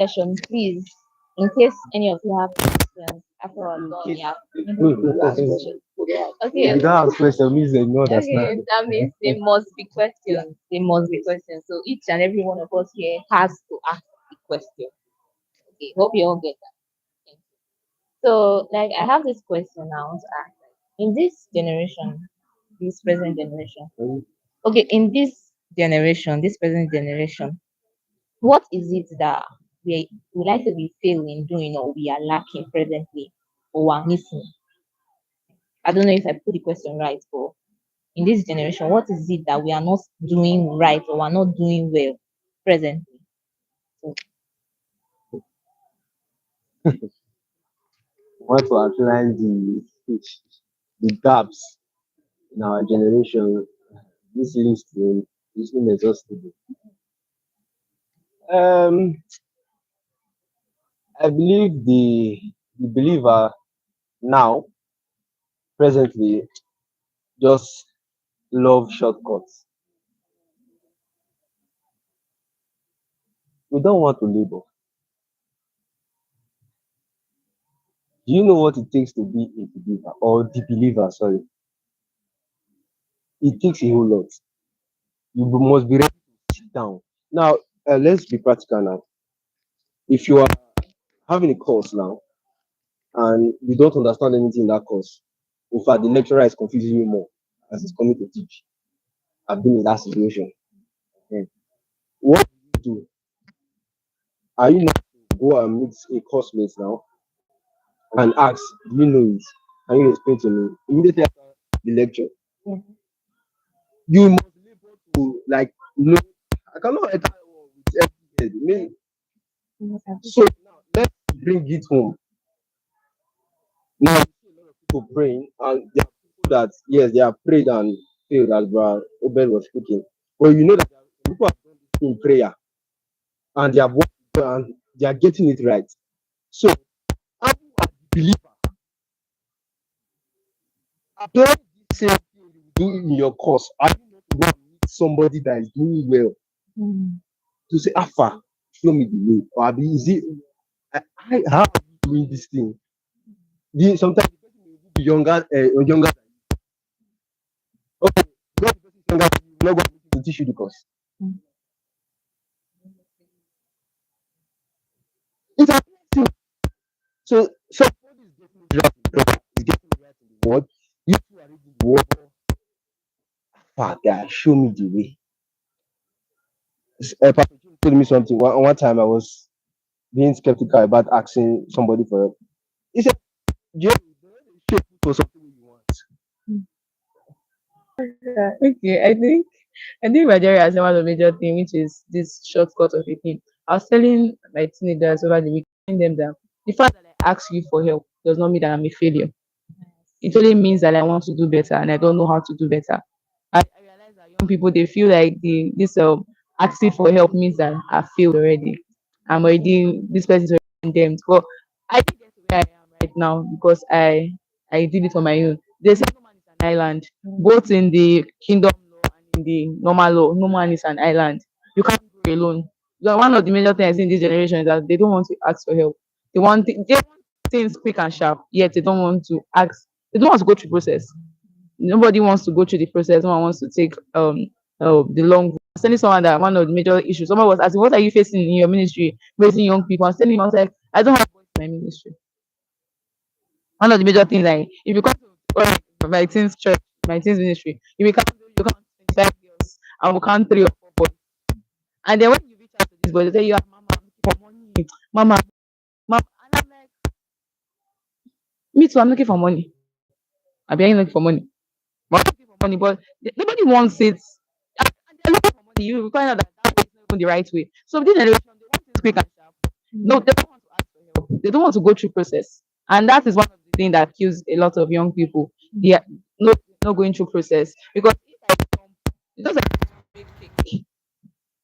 session, please, in case any of you have questions after our done, yeah, you ask questions. Okay. If you don't ask question, means they know that's not. Okay, that means there must be questions. There must be questions. So each and every one of us here has to ask the question. Okay, hope you all get that. Thank you. So, like, I have this question now to ask. In this generation, this present generation, okay, in this present generation, what is it that we like to be failing doing or we are lacking presently or we're missing? I don't know if I put the question right, but in this generation, what is it that we are not doing right or we're not doing well presently? So, Want to outline the gaps in our generation. This list is inexhaustible. Um, I believe the believer now presently just love shortcuts. We don't want to labor. Do you know what it takes to be a believer or the believer? Sorry, it takes a whole lot. You must be ready to sit down. Now, let's be practical now. If you are having a course now and you don't understand anything in that course, in fact, the lecturer is confusing you more as he's coming to teach. I've been in that situation. Yeah. What do you do? Are you not to go and meet a course mate now and ask, do you know it? Can you explain to me? Immediately after the lecture, yeah. you must be able to like know. I cannot enter with every head. So now let's bring it home. Now you see a lot of people praying, and there are people that yes, they have prayed and failed as Brother Obed was speaking. But you know that there are people have done this in prayer and they have worked and they are getting it right. So as you as a believer, apply this same thing you do in your course. Are you not to go and meet somebody that is doing well to say, Alpha, show me the way? Or Abi, is it how are you doing this thing? Sometimes the person may be younger. Okay, because the person is younger than you, you're not going to meet him to teach you the course. It's a blessing. So somebody is getting it right in prayer, is getting it right in the word. You two are reading the word. Father, show me the way. Pastor Jim told me something. One time I was being skeptical about asking somebody for help. He said, Jim, show you for something you want. Yeah, okay, I think Nigeria has one of the major thing, which is this shortcut of a thing. I was telling my teenagers over the weekend, telling them that the fact that I ask you for help does not mean that I'm a failure. It only means that I want to do better and I don't know how to do better. I realize that young people they feel like this asking for help means that I failed already. I'm already this person is already condemned. But I did get to where I am right now because I did it on my own. They say no man is an island, both in the kingdom law and in the normal law. No man is an island. You can't go alone. So one of the major things in this generation is that they don't want to ask for help. They want things quick and sharp, yet they don't want to ask. They don't want to go through process. Nobody wants to go through the process. No one wants to take the long. I was telling someone that one of the major issues. Someone was asking, "What are you facing in your ministry, raising young people?" I was telling him, I was like, "I don't have voice in my ministry." One of the major things, like if you come to my teens church, my teens ministry, if you count 25 girls and we count three or four boys, and then when you reach out to this boy, they tell you, "Ah, Mama, I'm looking for money, Mama, Mama," and I'm like, "Me too, I'm looking for money. I'm being looking for money." But looking for money, but nobody wants it. And they're looking for money. You find out that that way is not even the right way. So this generation, they want it quick and sharp. No, they don't want to ask for help. They don't want to go through process, and that is one of the things that kills a lot of young people. They are not going through process because if I come, it's just like make cake,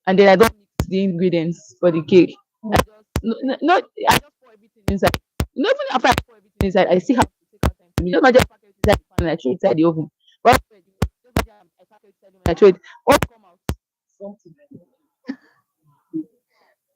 and then I don't mix the ingredients for the cake. I just I just pour everything inside. Even after I pour everything inside, I still have to take out time to me. Just imagine I pack it inside the pan and I throw it inside the oven. But just imagine I pack it inside the oven and I throw it. What come out? Something.